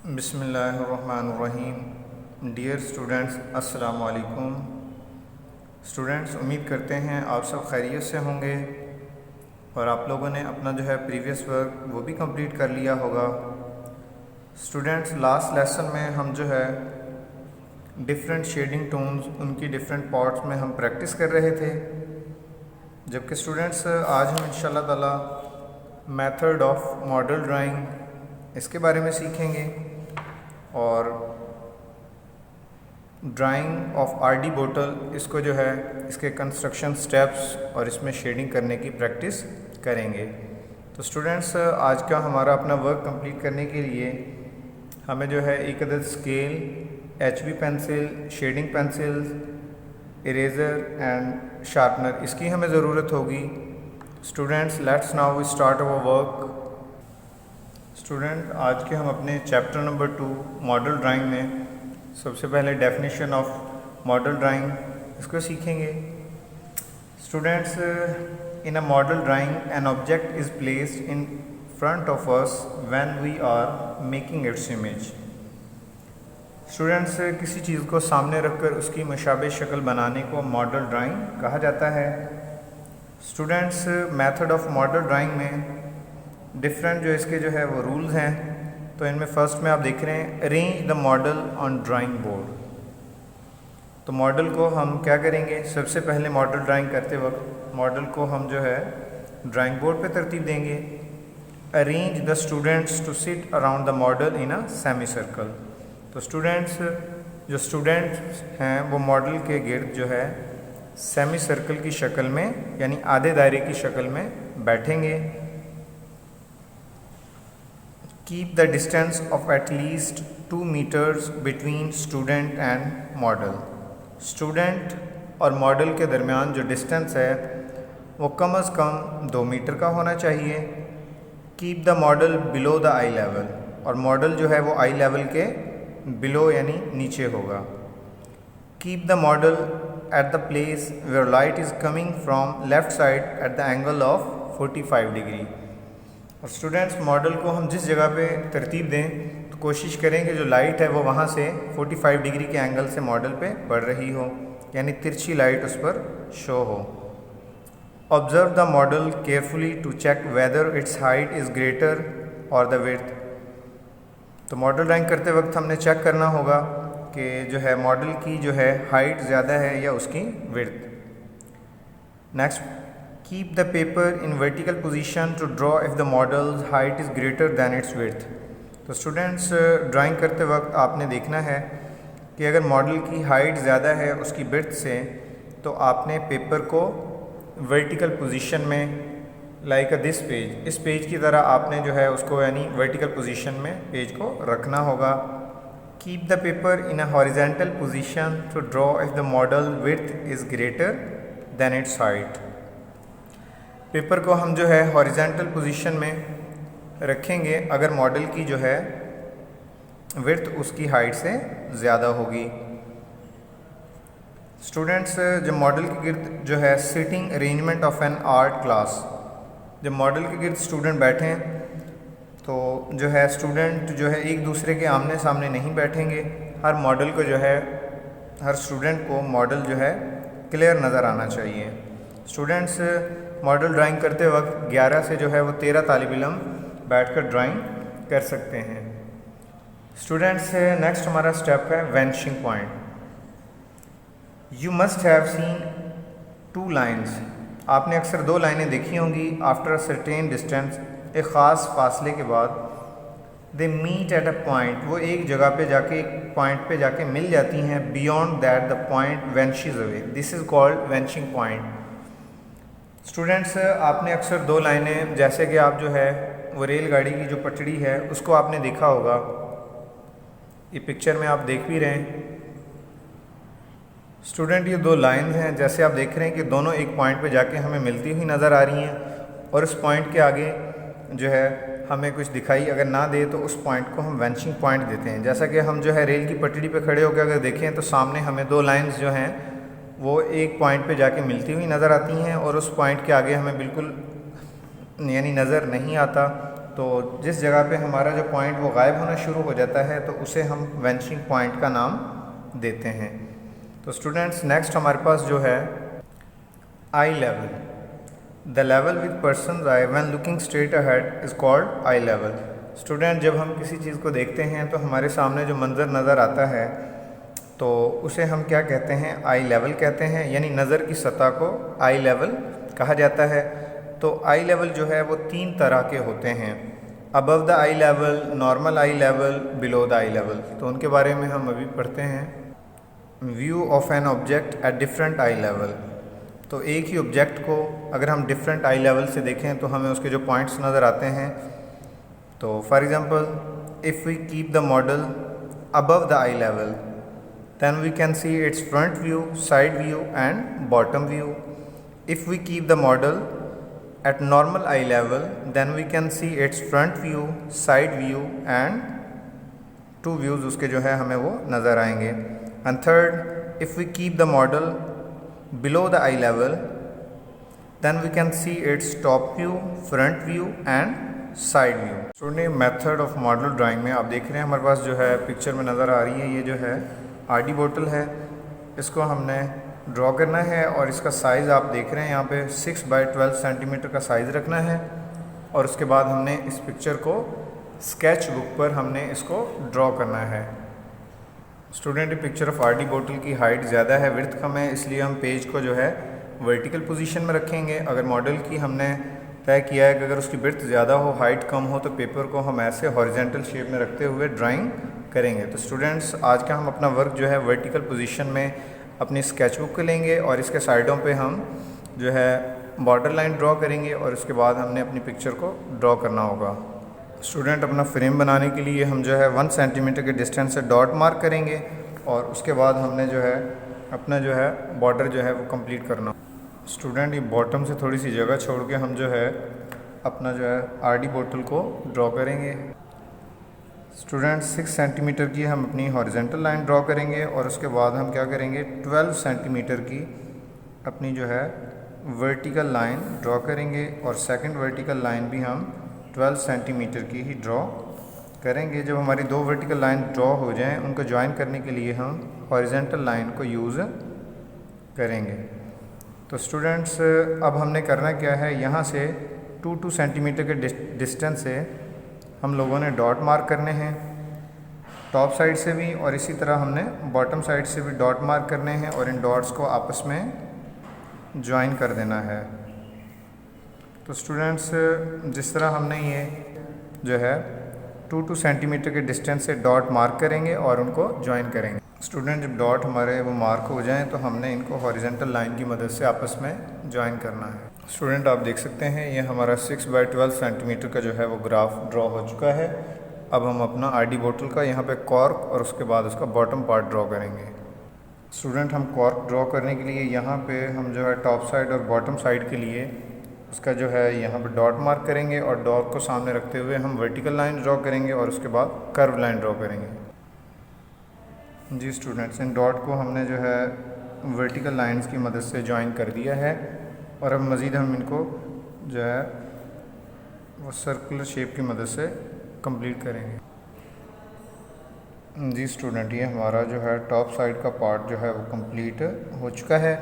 बिस्मिल्लाहिर्रहमानिर्रहीम। Dear students, अस्सलाम वालेकुम। स्टूडेंट्स, उम्मीद करते हैं आप सब खैरियत से होंगे और आप लोगों ने अपना जो है प्रीवियस वर्क वो भी कंप्लीट कर लिया होगा। स्टूडेंट्स, लास्ट लेसन में हम जो है डिफरेंट शेडिंग टोन्स, उनकी डिफरेंट पार्ट्स में हम प्रैक्टिस कर रहे थे, जबकि स्टूडेंट्स आज हम इंशाल्लाह ताला मेथड ऑफ मॉडल ड्राइंग इसके बारे में सीखेंगे और ड्राइंग ऑफ आरडी बोतल, इसको जो है इसके कंस्ट्रक्शन स्टेप्स और इसमें शेडिंग करने की प्रैक्टिस करेंगे। तो स्टूडेंट्स, आज का हमारा अपना वर्क कंप्लीट करने के लिए हमें जो है एक अदद scale, HB pencil, shading pencils, eraser and sharpener, इसकी हमें ज़रूरत होगी। Students, let's now we start our work. Student, आज के हम अपने चैप्टर नंबर 2 मॉडल ड्राइंग में सबसे पहले डेफिनेशन ऑफ मॉडल ड्राइंग इसको सीखेंगे। Students, in a model drawing an object is placed in front of us when we are making its image. Students, किसी चीज़ को सामने रखकर उसकी मुशाबे शक्ल बनाने को मॉडल ड्राइंग कहा जाता है। Students, method of model drawing में डिफरेंट जो इसके जो है वो रूल्स हैं। तो इनमें फ़र्स्ट में आप देख रहे हैं, arrange the model on drawing board. तो मॉडल को हम क्या करेंगे, सबसे पहले मॉडल ड्राइंग करते वक्त मॉडल को हम जो है ड्राइंग बोर्ड पे तरतीब देंगे। Arrange the students to sit around the model in a semi circle. तो स्टूडेंट्स, जो स्टूडेंट्स हैं वो मॉडल के गिर्द जो है सेमी सर्कल की शक्ल में, यानी आधे दायरे की शक्ल में बैठेंगे। Keep the distance of at least 2 metres between student and model. Student और मॉडल के दरमियान जो डिस्टेंस है वो कम अज़ कम 2 मीटर का होना चाहिए। Keep the model below the eye level, और मॉडल जो है वो आई लेवल के बिलो यानी नीचे होगा। Keep the model at the place where light is coming from left side at the angle of 45 degree. और स्टूडेंट्स, मॉडल को हम जिस जगह पे तरतीब दें तो कोशिश करें कि जो लाइट है वो वहाँ से 45 डिग्री के एंगल से मॉडल पे पड़ रही हो, यानी तिरछी लाइट उस पर शो हो। Observe the model carefully to check whether its height is greater और द विड्थ। तो मॉडल ड्राइंग करते वक्त हमने चेक करना होगा कि जो है मॉडल की जो है हाइट ज़्यादा है या उसकी width. Next, keep the paper in vertical position to draw if the model's height is greater than its width. तो स्टूडेंट्स, ड्राइंग करते वक्त आपने देखना है कि अगर मॉडल की हाइट ज़्यादा है उसकी विड्थ से, तो आपने पेपर को वर्टिकल पोजीशन में, लाइक दिस पेज, इस पेज की तरह आपने जो है उसको यानी वर्टिकल पोजीशन में पेज को रखना होगा। Keep the paper in a horizontal position to draw if the model width is greater than its height. Paper को हम जो है हॉरिजेंटल पोजीशन में रखेंगे अगर मॉडल की जो है विड्थ उसकी हाइट से ज़्यादा होगी। स्टूडेंट्स, जब मॉडल के गिर्द जो है sitting arrangement of an art class, जब मॉडल के गिर्द स्टूडेंट बैठें तो जो है स्टूडेंट जो है एक दूसरे के आमने सामने नहीं बैठेंगे। हर मॉडल को जो है, हर स्टूडेंट को मॉडल जो है क्लियर नज़र आना चाहिए। स्टूडेंट्स, मॉडल ड्राइंग करते वक्त 11 से जो है वो 13 तालिब इल्म बैठकर ड्राइंग कर सकते हैं। स्टूडेंट्स, नेक्स्ट हमारा स्टेप है vanishing point. You must have seen 2 lines. आपने अक्सर 2 लाइनें देखी होंगी। आफ्टर अ सर्टेन डिस्टेंस, एक ख़ास फासले के बाद, they meet at a point, वो एक जगह पे जाके, एक पॉइंट पे जाके मिल जाती हैं। Beyond that the point vanishes away, this is called vanishing point. Students, आपने अक्सर 2 लाइनें, जैसे कि आप जो है वो रेलगाड़ी की जो पटड़ी है उसको आपने देखा होगा, ये पिक्चर में आप देख भी रहे हैं। स्टूडेंट, ये 2 लाइन्स हैं, जैसे आप देख रहे हैं कि दोनों एक पॉइंट पे जाके हमें मिलती हुई नज़र आ रही हैं, और उस पॉइंट के आगे जो है हमें कुछ दिखाई अगर ना दे तो उस पॉइंट को हम वेनिशिंग पॉइंट देते हैं। जैसा कि हम जो है रेल की पटड़ी पे खड़े होकर अगर देखें तो सामने हमें 2 लाइन्स जो हैं वो एक पॉइंट पे जाके मिलती हुई नज़र आती हैं, और उस पॉइंट के आगे हमें बिल्कुल यानी नज़र नहीं आता, तो जिस जगह पे हमारा जो पॉइंट वो गायब होना शुरू हो जाता है तो उसे हम वेनिशिंग पॉइंट का नाम देते हैं। तो स्टूडेंट्स नेक्स्ट हमारे पास जो है eye level. The level with person eye when looking straight ahead is called eye level. Student जब हम किसी चीज़ को देखते हैं तो हमारे सामने जो मंज़र नज़र आता है तो उसे हम क्या कहते हैं, आई लेवल कहते हैं, यानी नज़र की सतह को आई लेवल कहा जाता है। तो आई लेवल जो है वो 3 तरह के होते हैं, above the eye level, normal I level, below the eye level. तो उनके बारे में हम अभी पढ़ते हैं। View of an object at different I level. तो एक ही ऑब्जेक्ट को अगर हम डिफरेंट आई लेवल से देखें तो हमें उसके जो पॉइंट्स नज़र आते हैं। तो for example if we keep the model above the eye level then we can see its front view, side view and bottom view. If we keep the model at normal eye level then we can see its front view, side view and 2 views उसके जो है हमें वो नज़र आएंगे। And third, if we keep the model below the eye level then we can see its top view, front view and side view. Student method of model drawing में आप देख रहे हैं हमारे पास जो है पिक्चर में नज़र आ रही है, ये जो है आरडी बोतल है। इसको हमने ड्रॉ करना है और इसका साइज़ आप देख रहे हैं यहाँ पे 6 बाई 12 सेंटीमीटर का साइज़ रखना है। और उसके बाद हमने इस पिक्चर को स्केच बुक पर हमने इसको ड्रॉ करना है। स्टूडेंट पिक्चर ऑफ आरडी बोतल की हाइट ज़्यादा है, विड्थ कम है, इसलिए हम पेज को जो है वर्टिकल पोजीशन में रखेंगे। अगर मॉडल की हमने तय किया है कि अगर उसकी विड्थ ज़्यादा हो, हाइट कम हो, तो पेपर को हम ऐसे हॉरिजेंटल शेप में रखते हुए ड्राइंग करेंगे। तो स्टूडेंट्स आज का हम अपना वर्क जो है वर्टिकल पोजीशन में अपनी स्केच बुक को लेंगे और इसके साइडों पे हम जो है बॉर्डर लाइन ड्रॉ करेंगे और उसके बाद हमने अपनी पिक्चर को ड्रॉ करना होगा। स्टूडेंट अपना फ्रेम बनाने के लिए हम जो है 1 सेंटीमीटर के डिस्टेंस से डॉट मार्क करेंगे और उसके बाद हमने जो है अपना जो है बॉर्डर जो है वो कंप्लीट करना। स्टूडेंट ये बॉटम से थोड़ी सी जगह छोड़ के हम जो है अपना जो है आरडी बोतल को ड्रॉ करेंगे। स्टूडेंट 6 सेंटीमीटर की हम अपनी हॉरिजेंटल लाइन ड्रॉ करेंगे और उसके बाद हम क्या करेंगे 12 सेंटीमीटर की अपनी जो है वर्टिकल लाइन ड्रॉ करेंगे और सेकंड वर्टिकल लाइन भी हम 12 सेंटीमीटर की ही ड्रॉ करेंगे। जब हमारी 2 वर्टिकल लाइन ड्रॉ हो जाएं उनको ज्वाइन करने के लिए हम हॉरिजेंटल लाइन को यूज़ करेंगे। तो स्टूडेंट्स अब हमने करना क्या है, यहाँ से 2 सेंटीमीटर के डिस्टेंस से हम लोगों ने डॉट मार्क करने हैं टॉप साइड से भी और इसी तरह हमने बॉटम साइड से भी डॉट मार्क करने हैं और इन डॉट्स को आपस में ज्वाइन कर देना है। तो स्टूडेंट्स जिस तरह हमने ये जो है 2 सेंटीमीटर के डिस्टेंस से डॉट मार्क करेंगे और उनको ज्वाइन करेंगे। स्टूडेंट जब डॉट हमारे वो मार्क हो जाएं तो हमने इनको हॉरिजेंटल लाइन की मदद से आपस में ज्वाइन करना है। स्टूडेंट आप देख सकते हैं ये हमारा 6 बाई 12 सेंटीमीटर का जो है वो ग्राफ ड्रॉ हो चुका है। अब हम अपना आरडी बोतल का यहाँ पे कॉर्क और उसके बाद उसका बॉटम पार्ट ड्रॉ करेंगे। स्टूडेंट हम कॉर्क ड्रॉ करने के लिए यहाँ पे हम जो है टॉप साइड और बॉटम साइड के लिए उसका जो है यहाँ पे डॉट मार्क करेंगे और डॉट को सामने रखते हुए हम वर्टिकल लाइन ड्रॉ करेंगे और उसके बाद कर्व लाइन ड्रॉ करेंगे। जी स्टूडेंट्स इन डॉट को हमने जो है वर्टिकल लाइंस की मदद से ज्वाइन कर दिया है और अब मज़ीद हम इनको जो है वो सर्कुलर शेप की मदद से कंप्लीट करेंगे। जी स्टूडेंट ये हमारा जो है टॉप साइड का पार्ट जो है वो कंप्लीट हो चुका है।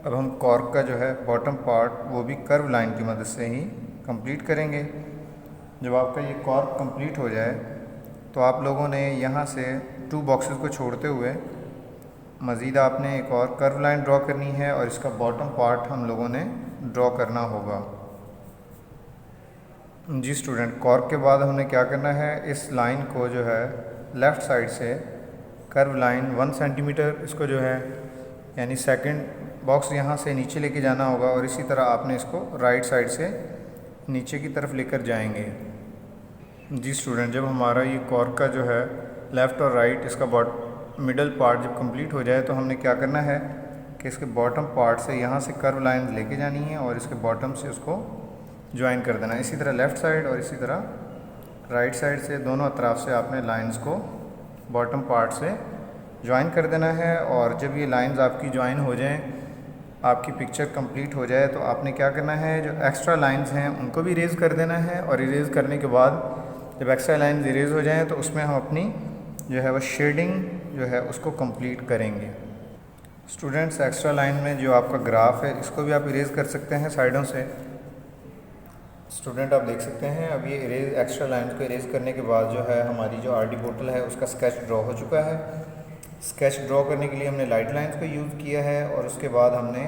अब हम कॉर्क का जो है बॉटम पार्ट वो भी कर्व लाइन की मदद से ही कंप्लीट करेंगे। जब आपका ये कॉर्क कंप्लीट हो जाए तो आप लोगों ने यहाँ से 2 बॉक्सेस को छोड़ते हुए मज़ीद आपने एक और कर्व लाइन ड्रॉ करनी है और इसका बॉटम पार्ट हम लोगों ने ड्रॉ करना होगा। जी स्टूडेंट कॉर्क के बाद हमने क्या करना है, इस लाइन को जो है लेफ़्ट साइड से कर्व लाइन 1 सेंटीमीटर इसको जो है यानी सेकंड बॉक्स यहाँ से नीचे लेके जाना होगा और इसी तरह आपने इसको राइट साइड से नीचे की तरफ लेकर जाएंगे। जी स्टूडेंट जब हमारा ये कॉर्क का जो है लेफ़्ट और राइट इसका मिडल पार्ट जब कंप्लीट हो जाए तो हमने क्या करना है कि इसके बॉटम पार्ट से यहाँ से कर्व लाइन लेके जानी है और इसके बॉटम से उसको ज्वाइन कर देना है। इसी तरह लेफ़्ट साइड और इसी तरह राइट साइड से दोनों अतराफ से आपने लाइंस को बॉटम पार्ट से ज्वाइन कर देना है। और जब ये लाइंस आपकी ज्वाइन हो जाएं आपकी पिक्चर कंप्लीट हो जाए तो आपने क्या करना है, जो एक्स्ट्रा लाइंस हैं उनको भी इरेज़ कर देना है, और इरेज़ करने के बाद जब एक्स्ट्रा लाइंस इरेज़ हो जाएँ तो उसमें हम अपनी जो है वो शेडिंग जो है उसको कंप्लीट करेंगे। स्टूडेंट्स, एक्स्ट्रा लाइन में जो आपका ग्राफ है इसको भी आप इरेज़ कर सकते हैं साइडों से। स्टूडेंट, आप देख सकते हैं अब ये इरेज एक्स्ट्रा लाइंस को इरेज़ करने के बाद जो है हमारी जो आरडी बोतल है उसका स्केच ड्रॉ हो चुका है। स्केच ड्रॉ करने के लिए हमने लाइट लाइंस को यूज़ किया है, और उसके बाद हमने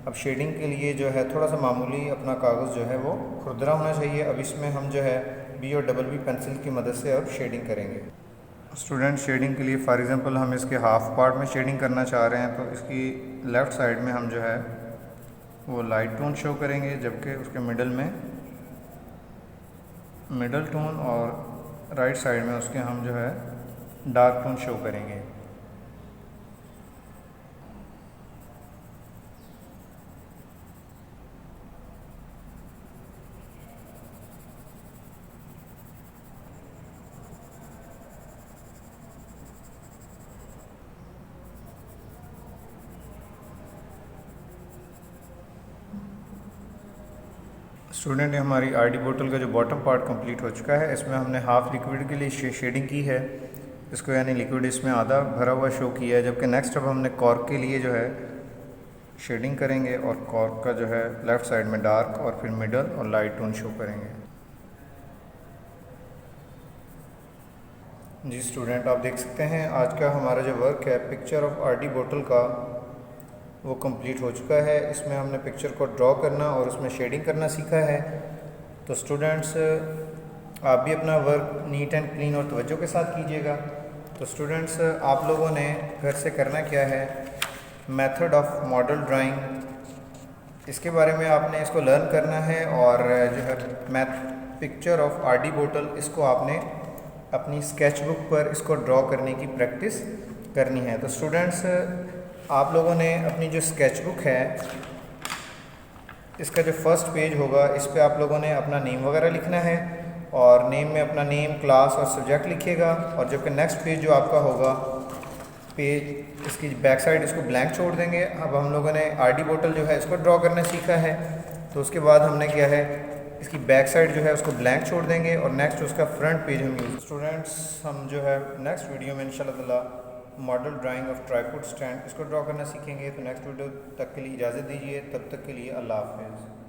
अब शेडिंग के लिए जो है थोड़ा सा मामूली अपना कागज़ जो है वो खुरदरा होना चाहिए। अब इसमें हम जो है बी और डबल बी पेंसिल की मदद से अब शेडिंग करेंगे। स्टूडेंट, शेडिंग के लिए फॉर एग्ज़ाम्पल हम इसके हाफ पार्ट में शेडिंग करना चाह रहे हैं, तो इसकी लेफ़्ट साइड में हम जो है वो लाइट टोन शो करेंगे, जबकि उसके मिडल में मिडल टोन, और राइट साइड में उसके हम जो है डार्क टोन शो करेंगे। स्टूडेंट, हमारी आरडी बोतल का जो बॉटम पार्ट कंप्लीट हो चुका है, इसमें हमने हाफ लिक्विड के लिए शेडिंग की है, इसको यानी लिक्विड इसमें आधा भरा हुआ शो किया है, जबकि नेक्स्ट अब हमने कॉर्क के लिए जो है शेडिंग करेंगे, और कॉर्क का जो है लेफ़्ट साइड में डार्क और फिर मिडल और लाइट टोन शो करेंगे। जी स्टूडेंट, आप देख सकते हैं आज का हमारा जो वर्क है पिक्चर ऑफ आरडी बोतल का वो कंप्लीट हो चुका है। इसमें हमने पिक्चर को ड्रॉ करना और उसमें शेडिंग करना सीखा है। तो स्टूडेंट्स, आप भी अपना वर्क नीट एंड क्लीन और तवज्जो के साथ कीजिएगा। तो स्टूडेंट्स, आप लोगों ने घर से करना क्या है, मेथड ऑफ मॉडल ड्राइंग, इसके बारे में आपने इसको लर्न करना है, और जो है पिक्चर ऑफ आरडी बोतल इसको आपने अपनी स्केच बुक पर इसको ड्रॉ करने की प्रैक्टिस करनी है। तो स्टूडेंट्स, आप लोगों ने अपनी जो स्केच बुक है इसका जो फर्स्ट पेज होगा इस पे आप लोगों ने अपना नेम वगैरह लिखना है, और नेम में अपना नेम, क्लास और सब्जेक्ट लिखिएगा। और जबकि नेक्स्ट पेज जो आपका होगा पेज, इसकी बैक साइड इसको ब्लैंक छोड़ देंगे। अब हम लोगों ने आरडी बोतल जो है इसको ड्रॉ करना सीखा है, तो उसके बाद हमने क्या है इसकी बैक साइड जो है उसको ब्लैंक छोड़ देंगे, और नेक्स्ट उसका फ्रंट पेज हम यूज़। स्टूडेंट्स, हम जो है नेक्स्ट वीडियो में इंशाल्लाह ताला model drying of tripod stand इसको ड्रॉ करना सीखेंगे। तो नेक्स्ट वीडियो तक के लिए इजाज़त दीजिए, तब तक के लिए अल्लाह हाफ़िज़।